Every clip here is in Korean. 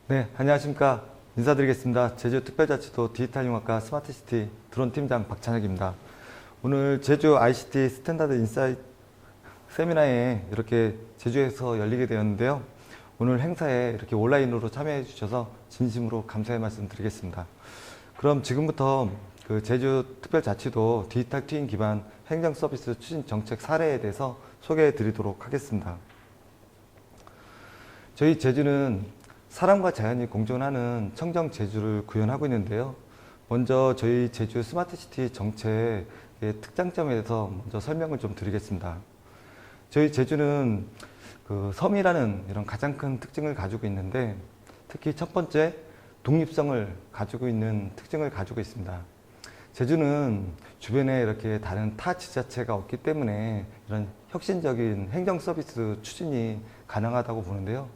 네, 안녕하십니까. 인사드리겠습니다. 제주특별자치도 디지털융합과 스마트시티 드론팀장 박찬혁입니다. 오늘 제주 ICT 스탠다드 인사이트 세미나에 이렇게 제주에서 열리게 되었는데요. 오늘 행사에 이렇게 온라인으로 참여해 주셔서 진심으로 감사의 말씀 드리겠습니다. 그럼 지금부터 그 제주특별자치도 디지털 트윈 기반 행정서비스 추진 정책 사례에 대해서 소개해 드리도록 하겠습니다. 저희 제주는 사람과 자연이 공존하는 청정 제주를 구현하고 있는데요. 먼저 저희 제주 스마트시티 정책의 특장점에 대해서 먼저 설명을 좀 드리겠습니다. 저희 제주는 그 섬이라는 이런 가장 큰 특징을 가지고 있는데, 특히 첫 번째 독립성을 가지고 있는 특징을 가지고 있습니다. 제주는 주변에 이렇게 다른 타 지자체가 없기 때문에 이런 혁신적인 행정 서비스 추진이 가능하다고 보는데요.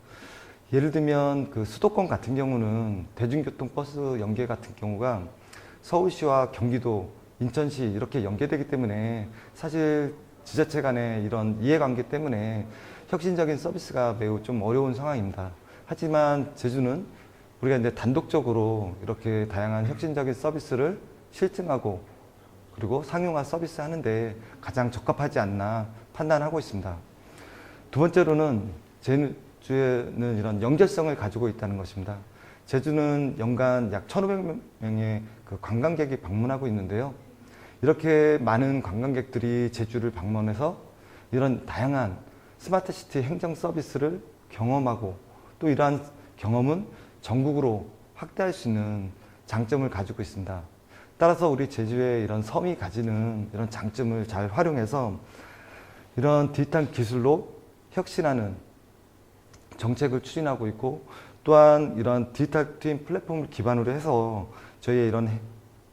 예를 들면 그 수도권 같은 경우는 대중교통 버스 연계 같은 경우가 서울시와 경기도, 인천시 이렇게 연계되기 때문에 사실 지자체 간의 이런 이해관계 때문에 혁신적인 서비스가 매우 좀 어려운 상황입니다. 하지만 제주는 우리가 이제 단독적으로 이렇게 다양한 혁신적인 서비스를 실증하고 그리고 상용화 서비스 하는데 가장 적합하지 않나 판단하고 있습니다. 두 번째로는 제주에는 이런 연결성을 가지고 있다는 것입니다. 제주는 연간 약 1,500명의 그 관광객이 방문하고 있는데요. 이렇게 많은 관광객들이 제주를 방문해서 이런 다양한 스마트시티 행정 서비스를 경험하고 또 이러한 경험은 전국으로 확대할 수 있는 장점을 가지고 있습니다. 따라서 우리 제주의 이런 섬이 가지는 이런 장점을 잘 활용해서 이런 디지털 기술로 혁신하는 정책을 추진하고 있고, 또한 이런 디지털 트윈 플랫폼을 기반으로 해서 저희의 이런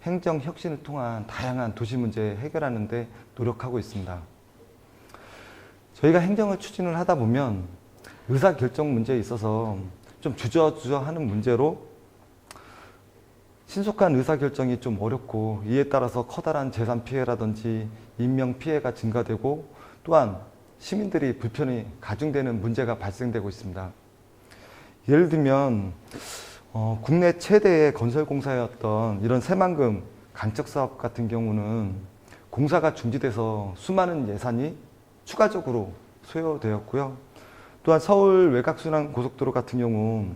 행정 혁신을 통한 다양한 도시 문제 해결하는 데 노력하고 있습니다. 저희가 행정을 추진을 하다 보면 의사결정 문제에 있어서 좀 주저하는 문제로 신속한 의사결정이 좀 어렵고, 이에 따라서 커다란 재산 피해라든지 인명 피해가 증가되고, 또한 시민들이 불편이 가중되는 문제가 발생되고 있습니다. 예를 들면 국내 최대의 건설공사였던 이런 새만금 간척사업 같은 경우는 공사가 중지돼서 수많은 예산이 추가적으로 소요되었고요. 또한 서울 외곽순환 고속도로 같은 경우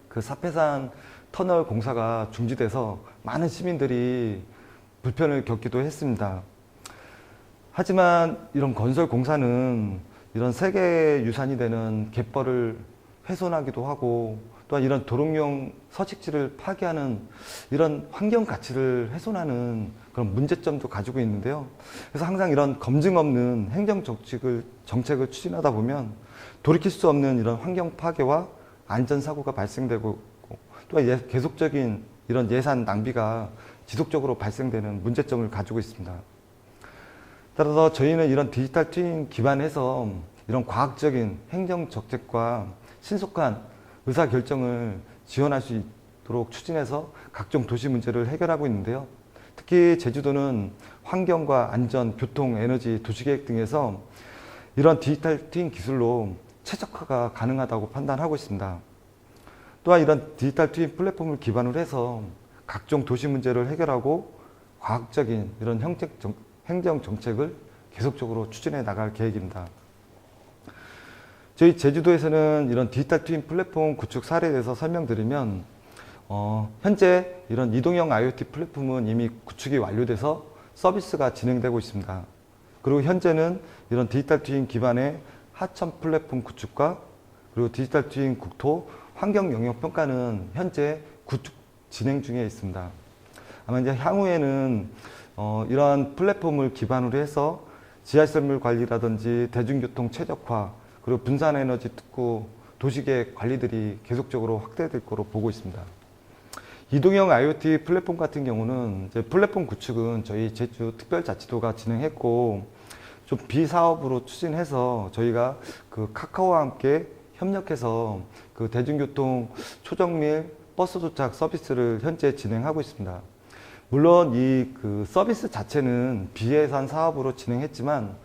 그 사패산 터널 공사가 중지돼서 많은 시민들이 불편을 겪기도 했습니다. 하지만 이런 건설 공사는 이런 세계유산이 되는 갯벌을 훼손하기도 하고, 또한 이런 도롱뇽 서식지를 파괴하는 이런 환경 가치를 훼손하는 그런 문제점도 가지고 있는데요. 그래서 항상 이런 검증 없는 행정 정책을 추진하다 보면 돌이킬 수 없는 이런 환경 파괴와 안전 사고가 발생되고, 또한 계속적인 이런 예산 낭비가 지속적으로 발생되는 문제점을 가지고 있습니다. 따라서 저희는 이런 디지털 트윈 기반해서 이런 과학적인 행정 정책과 신속한 의사결정을 지원할 수 있도록 추진해서 각종 도시 문제를 해결하고 있는데요. 특히 제주도는 환경과 안전, 교통, 에너지, 도시계획 등에서 이런 디지털 트윈 기술로 최적화가 가능하다고 판단하고 있습니다. 또한 이런 디지털 트윈 플랫폼을 기반으로 해서 각종 도시 문제를 해결하고 과학적인 이런 행정 정책을 계속적으로 추진해 나갈 계획입니다. 저희 제주도에서는 이런 디지털 트윈 플랫폼 구축 사례에 대해서 설명드리면, 현재 이런 이동형 IoT 플랫폼은 이미 구축이 완료돼서 서비스가 진행되고 있습니다. 그리고 현재는 이런 디지털 트윈 기반의 하천 플랫폼 구축과 그리고 디지털 트윈 국토 환경 영역 평가는 현재 구축 진행 중에 있습니다. 아마 이제 향후에는 이러한 플랫폼을 기반으로 해서 지하시설물 관리라든지 대중교통 최적화, 그리고 분산에너지 특구, 도시계획 관리들이 계속적으로 확대될 거로 보고 있습니다. 이동형 IoT 플랫폼 같은 경우는 이제 플랫폼 구축은 저희 제주특별자치도가 진행했고, 좀 비사업으로 추진해서 저희가 그 카카오와 함께 협력해서 그 대중교통 초정밀 버스 도착 서비스를 현재 진행하고 있습니다. 물론 이 그 서비스 자체는 비예산 사업으로 진행했지만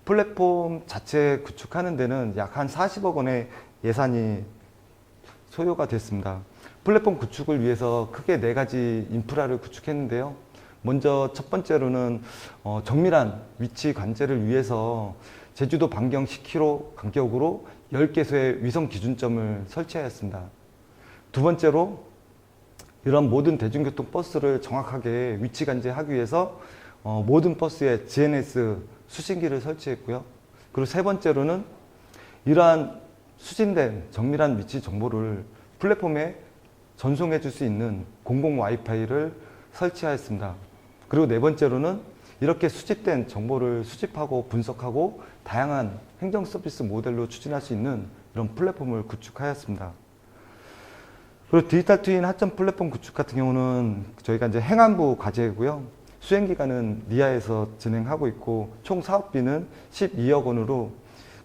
플랫폼 자체 구축하는 데는 약 한 40억 원의 예산이 소요가 됐습니다. 플랫폼 구축을 위해서 크게 4가지 인프라를 구축했는데요. 먼저 첫 번째로는 정밀한 위치 관제를 위해서 제주도 반경 10km 간격으로 10개소의 위성 기준점을 설치하였습니다. 두 번째로 이런 모든 대중교통 버스를 정확하게 위치 관제하기 위해서 모든 버스에 GNS 수신기를 설치했고요. 그리고 세 번째로는 이러한 수신된 정밀한 위치 정보를 플랫폼에 전송해 줄 수 있는 공공 와이파이를 설치하였습니다. 그리고 네 번째로는 이렇게 수집된 정보를 수집하고 분석하고 다양한 행정 서비스 모델로 추진할 수 있는 이런 플랫폼을 구축하였습니다. 그리고 디지털 트윈 하점 플랫폼 구축 같은 경우는 저희가 이제 행안부 과제고요. 수행 기간은 리아에서 진행하고 있고 총 사업비는 12억 원으로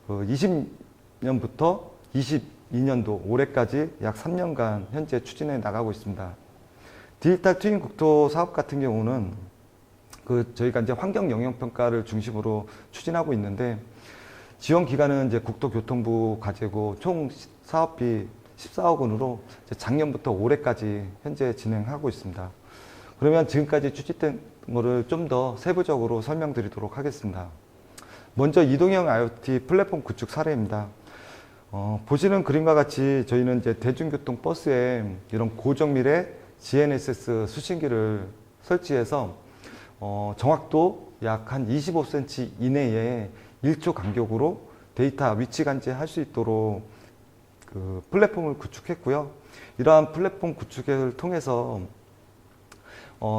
20년부터 22년도 올해까지 약 3년간 현재 추진해 나가고 있습니다. 디지털 트윈 국토 사업 같은 경우는 저희가 이제 환경 영향 평가를 중심으로 추진하고 있는데 지원 기간은 이제 국토교통부 과제고 총 사업비 14억 원으로 작년부터 올해까지 현재 진행하고 있습니다. 그러면 지금까지 추진된 거를 좀 더 세부적으로 설명드리도록 하겠습니다. 먼저 이동형 IoT 플랫폼 구축 사례입니다. 보시는 그림과 같이 저희는 이제 대중교통 버스에 이런 고정밀의 GNSS 수신기를 설치해서 정확도 약 한 25cm 이내에 1초 간격으로 데이터 위치 관제할 수 있도록 그 플랫폼을 구축했고요. 이러한 플랫폼 구축을 통해서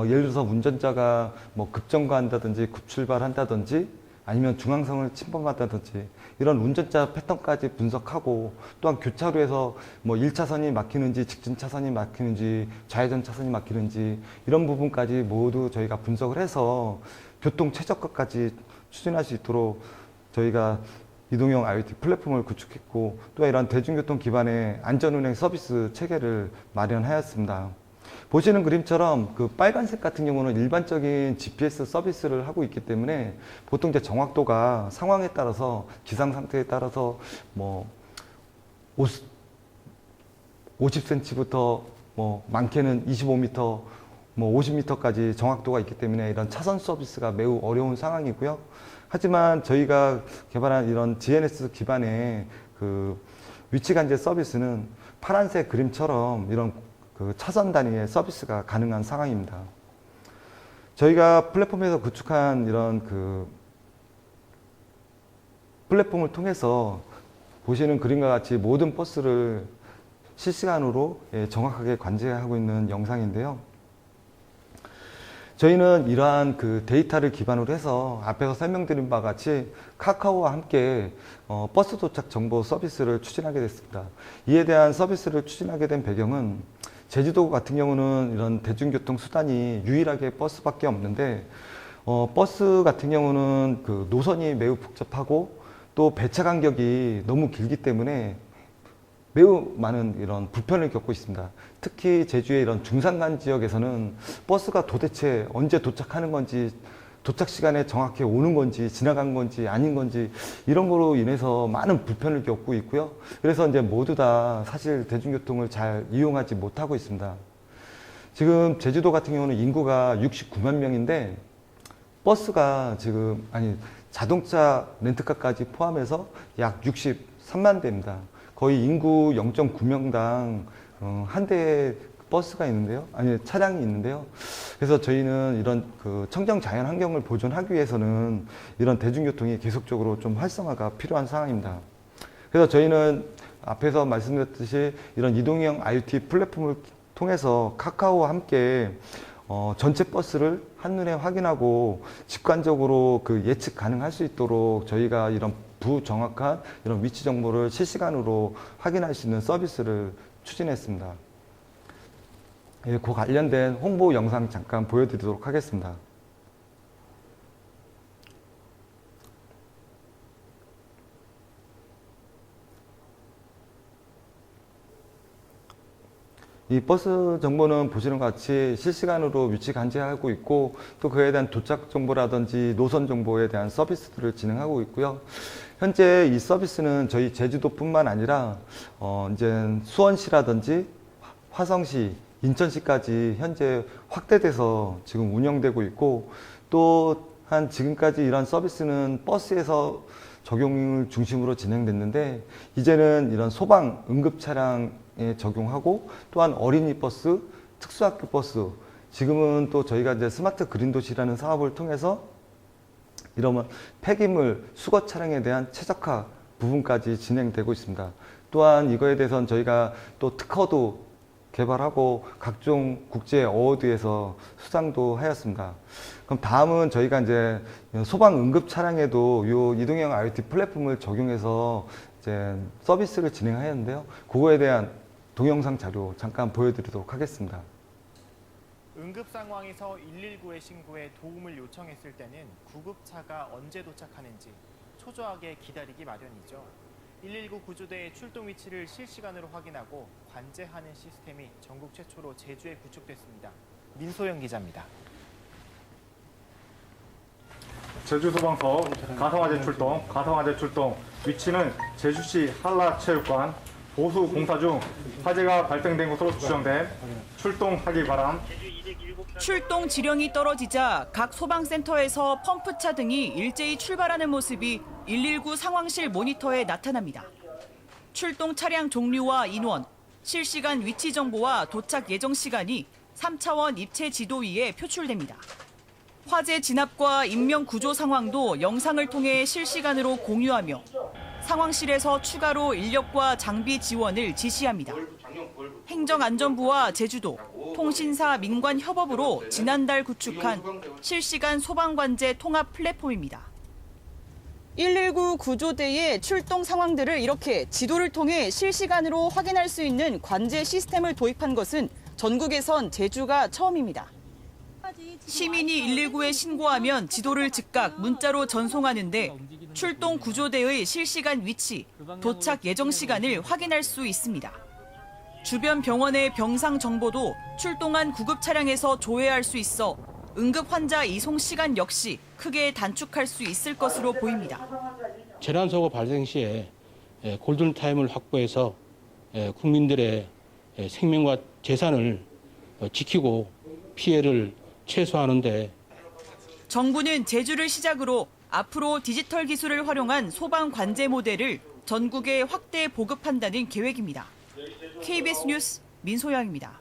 예를 들어서 운전자가 뭐 급정거한다든지 급출발한다든지 아니면 중앙선을 침범한다든지 이런 운전자 패턴까지 분석하고 또한 교차로에서 뭐 1차선이 막히는지 직진 차선이 막히는지 좌회전 차선이 막히는지 이런 부분까지 모두 저희가 분석을 해서 교통 최적화까지 추진할 수 있도록 저희가 이동형 IoT 플랫폼을 구축했고 또 이런 대중교통 기반의 안전운행 서비스 체계를 마련하였습니다. 보시는 그림처럼 그 빨간색 같은 경우는 일반적인 GPS 서비스를 하고 있기 때문에 보통 이제 정확도가 상황에 따라서 기상 상태에 따라서 뭐 50cm부터 뭐 많게는 25m, 뭐 50m까지 정확도가 있기 때문에 이런 차선 서비스가 매우 어려운 상황이고요. 하지만 저희가 개발한 이런 GNS 기반의 그 위치 관제 서비스는 파란색 그림처럼 이런 그 차선 단위의 서비스가 가능한 상황입니다. 저희가 플랫폼에서 구축한 이런 그 플랫폼을 통해서 보시는 그림과 같이 모든 버스를 실시간으로 정확하게 관제하고 있는 영상인데요. 저희는 이러한 그 데이터를 기반으로 해서 앞에서 설명드린 바와 같이 카카오와 함께 버스 도착 정보 서비스를 추진하게 됐습니다. 이에 대한 서비스를 추진하게 된 배경은 제주도 같은 경우는 이런 대중교통 수단이 유일하게 버스밖에 없는데 버스 같은 경우는 그 노선이 매우 복잡하고 또 배차 간격이 너무 길기 때문에 매우 많은 이런 불편을 겪고 있습니다. 특히 제주의 이런 중산간 지역에서는 버스가 도대체 언제 도착하는 건지 도착 시간에 정확히 오는 건지 지나간 건지 아닌 건지 이런 거로 인해서 많은 불편을 겪고 있고요. 그래서 이제 모두 다 사실 대중교통을 잘 이용하지 못하고 있습니다. 지금 제주도 같은 경우는 인구가 69만 명인데 버스가 지금 자동차 렌트카까지 포함해서 약 63만 대입니다. 거의 인구 0.9명당 한 대의 버스가 있는데요. 차량이 있는데요. 그래서 저희는 이런 그 청정 자연 환경을 보존하기 위해서는 이런 대중교통이 계속적으로 좀 활성화가 필요한 상황입니다. 그래서 저희는 앞에서 말씀드렸듯이 이런 이동형 IoT 플랫폼을 통해서 카카오와 함께 전체 버스를 한눈에 확인하고 직관적으로 그 예측 가능할 수 있도록 저희가 이런 부정확한 이런 위치 정보를 실시간으로 확인할 수 있는 서비스를 추진했습니다. 그 관련된 홍보 영상 잠깐 보여드리도록 하겠습니다. 이 버스 정보는 보시는 것 같이 실시간으로 위치 관제하고 있고 또 그에 대한 도착 정보라든지 노선 정보에 대한 서비스들을 진행하고 있고요. 현재 이 서비스는 저희 제주도뿐만 아니라 이제 수원시라든지 화성시, 인천시까지 현재 확대돼서 지금 운영되고 있고, 또 한 지금까지 이런 서비스는 버스에서 적용을 중심으로 진행됐는데, 이제는 이런 소방 응급 차량에 적용하고, 또한 어린이 버스, 특수학교 버스, 지금은 또 저희가 이제 스마트 그린 도시라는 사업을 통해서 이러면 폐기물 수거 차량에 대한 최적화 부분까지 진행되고 있습니다. 또한 이거에 대해서는 저희가 또 특허도 개발하고 각종 국제 어워드에서 수상도 하였습니다. 그럼 다음은 저희가 이제 소방 응급 차량에도 이 이동형 IoT 플랫폼을 적용해서 이제 서비스를 진행하였는데요. 그거에 대한 동영상 자료 잠깐 보여드리도록 하겠습니다. 응급 상황에서 119에 신고해 도움을 요청했을 때는 구급차가 언제 도착하는지 초조하게 기다리기 마련이죠. 119 구조대의 출동 위치를 실시간으로 확인하고 관제하는 시스템이 전국 최초로 제주에 구축됐습니다. 민소영 기자입니다. 제주소방서 가성화재 출동 위치는 제주시 한라체육관 보수 공사 중 화재가 발생된 것으로 추정돼 출동하기 바람. 출동 지령이 떨어지자 각 소방센터에서 펌프차 등이 일제히 출발하는 모습이 119 상황실 모니터에 나타납니다. 출동 차량 종류와 인원, 실시간 위치 정보와 도착 예정 시간이 3차원 입체 지도 위에 표출됩니다. 화재 진압과 인명 구조 상황도 영상을 통해 실시간으로 공유하며 상황실에서 추가로 인력과 장비 지원을 지시합니다. 행정안전부와 제주도, 통신사 민관협업으로 지난달 구축한 실시간 소방관제 통합 플랫폼입니다. 119 구조대의 출동 상황들을 이렇게 지도를 통해 실시간으로 확인할 수 있는 관제 시스템을 도입한 것은 전국에선 제주가 처음입니다. 시민이 119에 신고하면 지도를 즉각 문자로 전송하는데 출동 구조대의 실시간 위치, 도착 예정 시간을 확인할 수 있습니다. 주변 병원의 병상 정보도 출동한 구급 차량에서 조회할 수 있어 응급 환자 이송 시간 역시 크게 단축할 수 있을 것으로 보입니다. 재난사고 발생 시에 골든타임을 확보해서 국민들의 생명과 재산을 지키고 피해를 최소화하는 데 정부는 제주를 시작으로 앞으로 디지털 기술을 활용한 소방 관제 모델을 전국에 확대 보급한다는 계획입니다. KBS 뉴스 민소영입니다.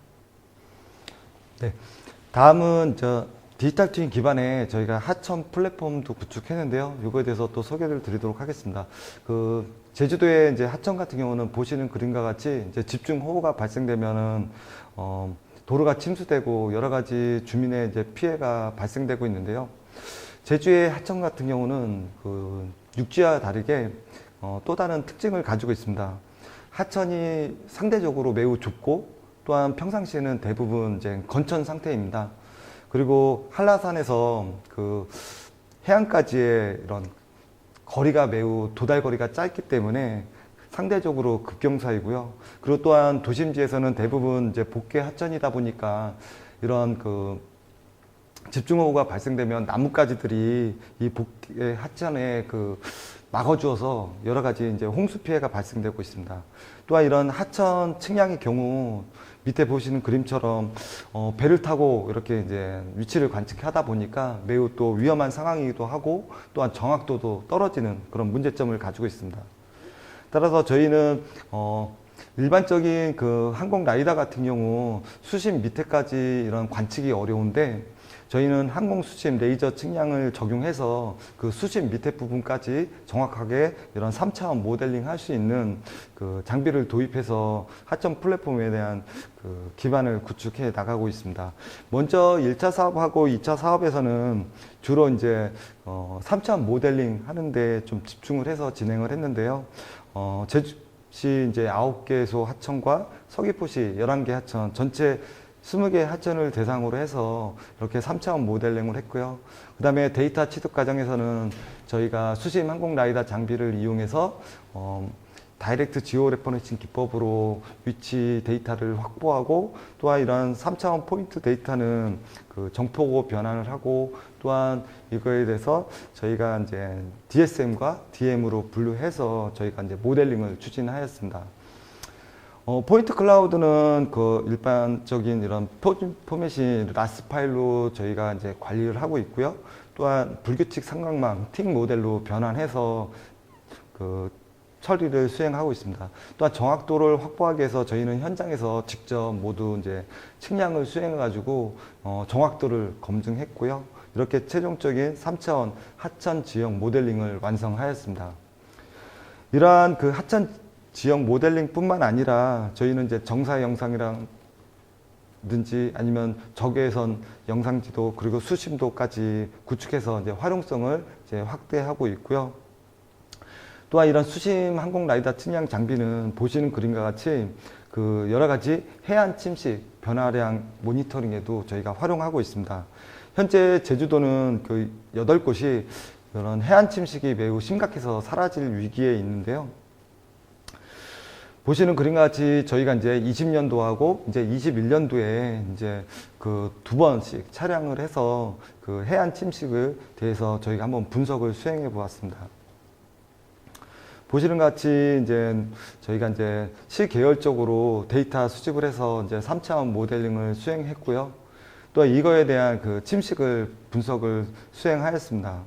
네, 다음은 디지털 트윈 기반의 저희가 하천 플랫폼도 구축했는데요. 이거에 대해서 또 소개를 드리도록 하겠습니다. 제주도의 이제 하천 같은 경우는 보시는 그림과 같이 이제 집중호우가 발생되면은 도로가 침수되고 여러 가지 주민의 이제 피해가 발생되고 있는데요. 제주의 하천 같은 경우는 육지와 다르게 또 다른 특징을 가지고 있습니다. 하천이 상대적으로 매우 좁고 또한 평상시에는 대부분 이제 건천 상태입니다. 그리고 한라산에서 해안까지의 이런 거리가 매우 도달거리가 짧기 때문에 상대적으로 급경사이고요. 그리고 또한 도심지에서는 대부분 이제 복개 하천이다 보니까 이런 집중호우가 발생되면 나뭇가지들이 이 복개 하천에 막아주어서 여러 가지 이제 홍수 피해가 발생되고 있습니다. 또한 이런 하천 측량의 경우 밑에 보시는 그림처럼 배를 타고 이렇게 이제 위치를 관측하다 보니까 매우 또 위험한 상황이기도 하고 또한 정확도도 떨어지는 그런 문제점을 가지고 있습니다. 따라서 저희는 일반적인 항공 라이더 같은 경우 수심 밑에까지 이런 관측이 어려운데 저희는 항공 수심 레이저 측량을 적용해서 수심 밑에 부분까지 정확하게 이런 3차원 모델링 할 수 있는 장비를 도입해서 하천 플랫폼에 대한 기반을 구축해 나가고 있습니다. 먼저 1차 사업하고 2차 사업에서는 주로 이제 3차원 모델링 하는데 좀 집중을 해서 진행을 했는데요. 제주시 이제 9개소 하천과 서귀포시 11개 하천 전체 20개 하천을 대상으로 해서 이렇게 3차원 모델링을 했고요. 그 다음에 데이터 취득 과정에서는 저희가 수심 항공 라이더 장비를 이용해서 다이렉트 지오 레퍼런싱 기법으로 위치 데이터를 확보하고, 또한 이런 3차원 포인트 데이터는 그 정폭으로 변환을 하고, 또한 이거에 대해서 저희가 이제 DSM과 DM으로 분류해서 저희가 이제 모델링을 추진하였습니다. 포인트 클라우드는 그 일반적인 이런 포맷인 라스 파일로 저희가 이제 관리를 하고 있고요. 또한 불규칙 삼각망 틱 모델로 변환해서 그 처리를 수행하고 있습니다. 또한 정확도를 확보하기 위해서 저희는 현장에서 직접 모두 이제 측량을 수행해가지고 정확도를 검증했고요. 이렇게 최종적인 3차원 하천 지형 모델링을 완성하였습니다. 이러한 그 하천 지형 모델링뿐만 아니라 저희는 이제 정사 영상이라든지 아니면 적외선 영상지도 그리고 수심도까지 구축해서 이제 활용성을 이제 확대하고 있고요. 또한 이런 수심 항공 라이다 측량 장비는 보시는 그림과 같이 그 여러 가지 해안 침식 변화량 모니터링에도 저희가 활용하고 있습니다. 현재 제주도는 그 8곳이 이런 해안 침식이 매우 심각해서 사라질 위기에 있는데요. 보시는 그림과 같이 저희가 이제 20년도하고 이제 21년도에 이제 그 2번씩 촬영을 해서 그 해안 침식을 대해서 저희가 한번 분석을 수행해 보았습니다. 보시는 것 같이 이제 저희가 이제 실계열적으로 데이터 수집을 해서 이제 3차원 모델링을 수행했고요. 또 이거에 대한 그 침식을 분석을 수행하였습니다.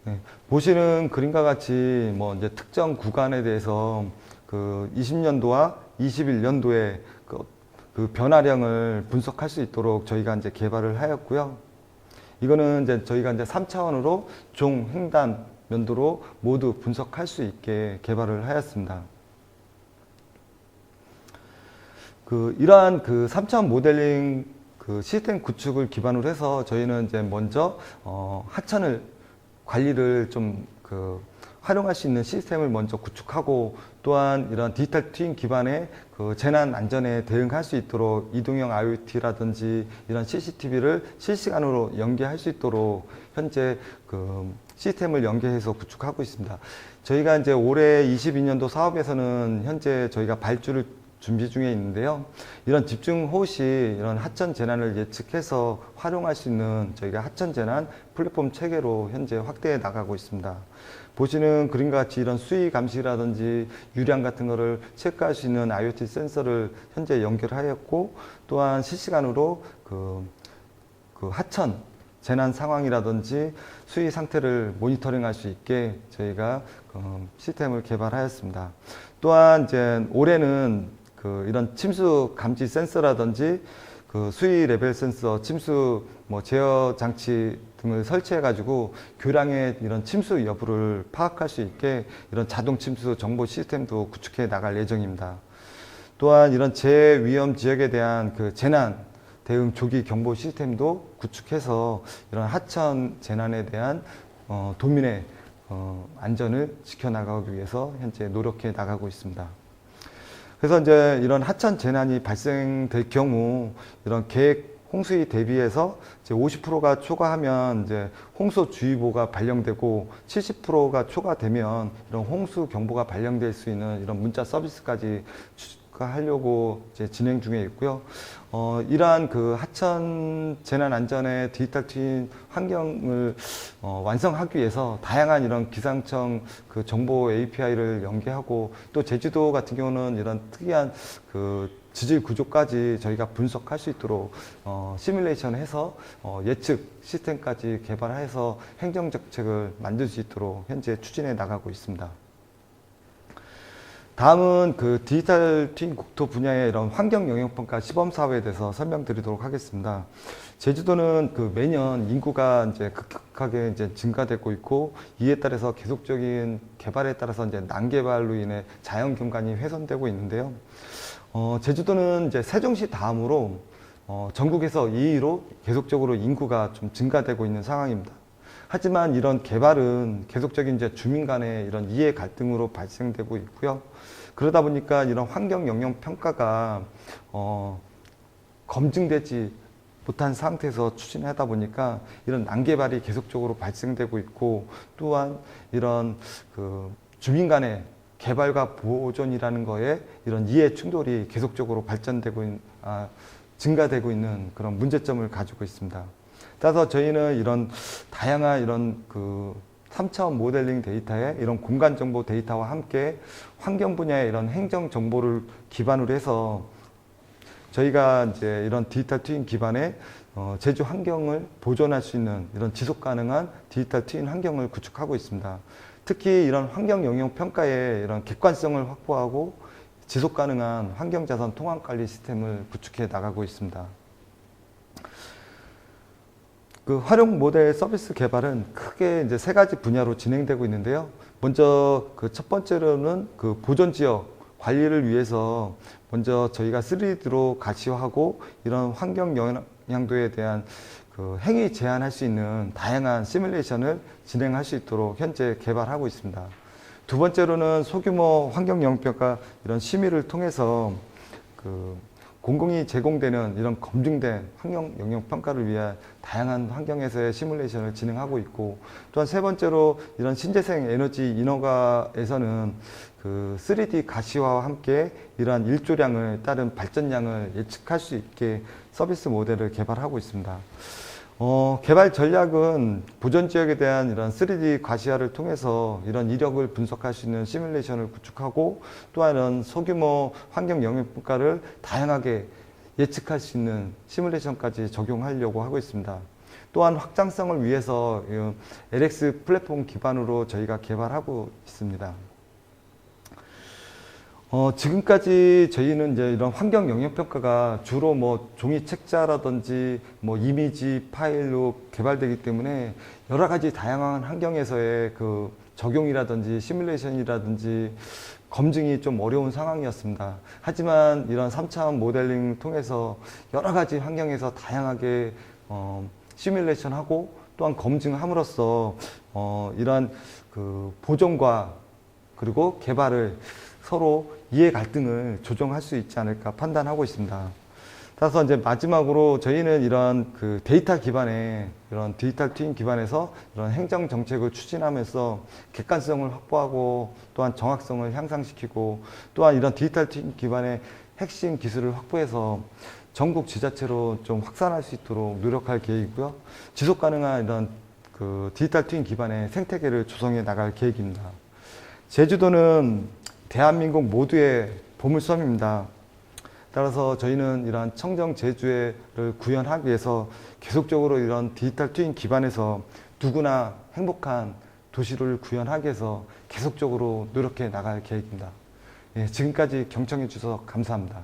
네, 보시는 그림과 같이 뭐 이제 특정 구간에 대해서 그 20년도와 21년도에 그 변화량을 분석할 수 있도록 저희가 이제 개발을 하였고요. 이거는 이제 저희가 이제 3차원으로 종, 횡단, 면도로 모두 분석할 수 있게 개발을 하였습니다. 이러한 그 3차원 모델링 그 시스템 구축을 기반으로 해서 저희는 이제 먼저 하천을 관리를 좀 활용할 수 있는 시스템을 먼저 구축하고, 또한 이런 디지털 트윈 기반의 그 재난 안전에 대응할 수 있도록 이동형 IoT라든지 이런 CCTV를 실시간으로 연계할 수 있도록 현재 그 시스템을 연계해서 구축하고 있습니다. 저희가 이제 올해 22년도 사업에서는 현재 저희가 발주를 준비 중에 있는데요. 이런 집중 호시, 이런 하천 재난을 예측해서 활용할 수 있는 저희가 하천 재난 플랫폼 체계로 현재 확대해 나가고 있습니다. 보시는 그림과 같이 이런 수위 감시라든지 유량 같은 거를 체크할 수 있는 IoT 센서를 현재 연결하였고, 또한 실시간으로 그 하천 재난 상황이라든지 수위 상태를 모니터링할 수 있게 저희가 시스템을 개발하였습니다. 또한 이제 올해는 이런 침수 감지 센서라든지 수위 레벨 센서, 침수 제어 장치 등을 설치해 가지고 교량의 이런 침수 여부를 파악할 수 있게 이런 자동 침수 정보 시스템도 구축해 나갈 예정입니다. 또한 이런 재위험 지역에 대한 그 재난 대응 조기 경보 시스템도 구축해서 이런 하천 재난에 대한 도민의 안전을 지켜나가기 위해서 현재 노력해 나가고 있습니다. 그래서 이제 이런 하천 재난이 발생될 경우 이런 계획 홍수에 대비해서 이제 50%가 초과하면 이제 홍수주의보가 발령되고 70%가 초과되면 이런 홍수 경보가 발령될 수 있는 이런 문자 서비스까지 추가하려고 이제 진행 중에 있고요. 이러한 그 하천 재난 안전의 디지털 트윈 환경을 완성하기 위해서 다양한 이런 기상청 그 정보 API를 연계하고, 또 제주도 같은 경우는 이런 특이한 그 지질 구조까지 저희가 분석할 수 있도록 시뮬레이션 해서 예측 시스템까지 개발해서 행정정책을 만들 수 있도록 현재 추진해 나가고 있습니다. 다음은 그 디지털 트윈 국토 분야의 이런 환경 영향 평가 시범 사업에 대해서 설명드리도록 하겠습니다. 제주도는 그 매년 인구가 이제 급격하게 이제 증가되고 있고, 이에 따라서 계속적인 개발에 따라서 이제 난개발로 인해 자연 경관이 훼손되고 있는데요. 제주도는 이제 세종시 다음으로 전국에서 2위로 계속적으로 인구가 좀 증가되고 있는 상황입니다. 하지만 이런 개발은 계속적인 이제 주민 간의 이런 이해 갈등으로 발생되고 있고요. 그러다 보니까 이런 환경 영향 평가가 검증되지 못한 상태에서 추진하다 보니까 이런 난개발이 계속적으로 발생되고 있고, 또한 이런 그 주민 간의 개발과 보존이라는 거에 이런 이해 충돌이 계속적으로 증가되고 있는 그런 문제점을 가지고 있습니다. 따라서 저희는 이런 다양한 이런 그 3차원 모델링 데이터에 이런 공간 정보 데이터와 함께 환경 분야의 이런 행정 정보를 기반으로 해서 저희가 이제 이런 디지털 트윈 기반의 제주 환경을 보존할 수 있는 이런 지속 가능한 디지털 트윈 환경을 구축하고 있습니다. 특히 이런 환경 영역 평가에 이런 객관성을 확보하고 지속 가능한 환경 자산 통합 관리 시스템을 구축해 나가고 있습니다. 그 활용 모델 서비스 개발은 크게 이제 3가지 분야로 진행되고 있는데요. 먼저 그 첫 번째로는 그 보존 지역 관리를 위해서 먼저 저희가 3D로 가시화하고 이런 환경 영향도에 대한 그 행위 제한할 수 있는 다양한 시뮬레이션을 진행할 수 있도록 현재 개발하고 있습니다. 두 번째로는 소규모 환경 영향평가 이런 심의를 통해서 그 공공이 제공되는 이런 검증된 환경 영향 평가를 위한 다양한 환경에서의 시뮬레이션을 진행하고 있고, 또한 세 번째로 이런 신재생 에너지 인허가에서는 그 3D 가시화와 함께 이러한 일조량을 따른 발전량을 예측할 수 있게 서비스 모델을 개발하고 있습니다. 개발 전략은 보존 지역에 대한 이런 3D 가시화를 통해서 이런 이력을 분석할 수 있는 시뮬레이션을 구축하고, 또한 이런 소규모 환경 영향 평가를 다양하게 예측할 수 있는 시뮬레이션까지 적용하려고 하고 있습니다. 또한 확장성을 위해서 LX 플랫폼 기반으로 저희가 개발하고 있습니다. 지금까지 저희는 이제 이런 환경 영향 평가가 주로 뭐 종이 책자라든지 뭐 이미지 파일로 개발되기 때문에 여러 가지 다양한 환경에서의 그 적용이라든지 시뮬레이션이라든지 검증이 좀 어려운 상황이었습니다. 하지만 이런 3차원 모델링 통해서 여러 가지 환경에서 다양하게 시뮬레이션하고 또한 검증함으로써 이러한 그 보존과 그리고 개발을 서로 이해 갈등을 조정할 수 있지 않을까 판단하고 있습니다. 따라서 이제 마지막으로 저희는 이런 그 데이터 기반의 이런 디지털 트윈 기반에서 이런 행정 정책을 추진하면서 객관성을 확보하고 또한 정확성을 향상시키고, 또한 이런 디지털 트윈 기반의 핵심 기술을 확보해서 전국 지자체로 좀 확산할 수 있도록 노력할 계획이고요. 지속 가능한 이런 그 디지털 트윈 기반의 생태계를 조성해 나갈 계획입니다. 제주도는 대한민국 모두의 보물섬입니다. 따라서 저희는 이러한 청정 제주를 구현하기 위해서 계속적으로 이런 디지털 트윈 기반에서 누구나 행복한 도시를 구현하기 위해서 계속적으로 노력해 나갈 계획입니다. 예, 지금까지 경청해 주셔서 감사합니다.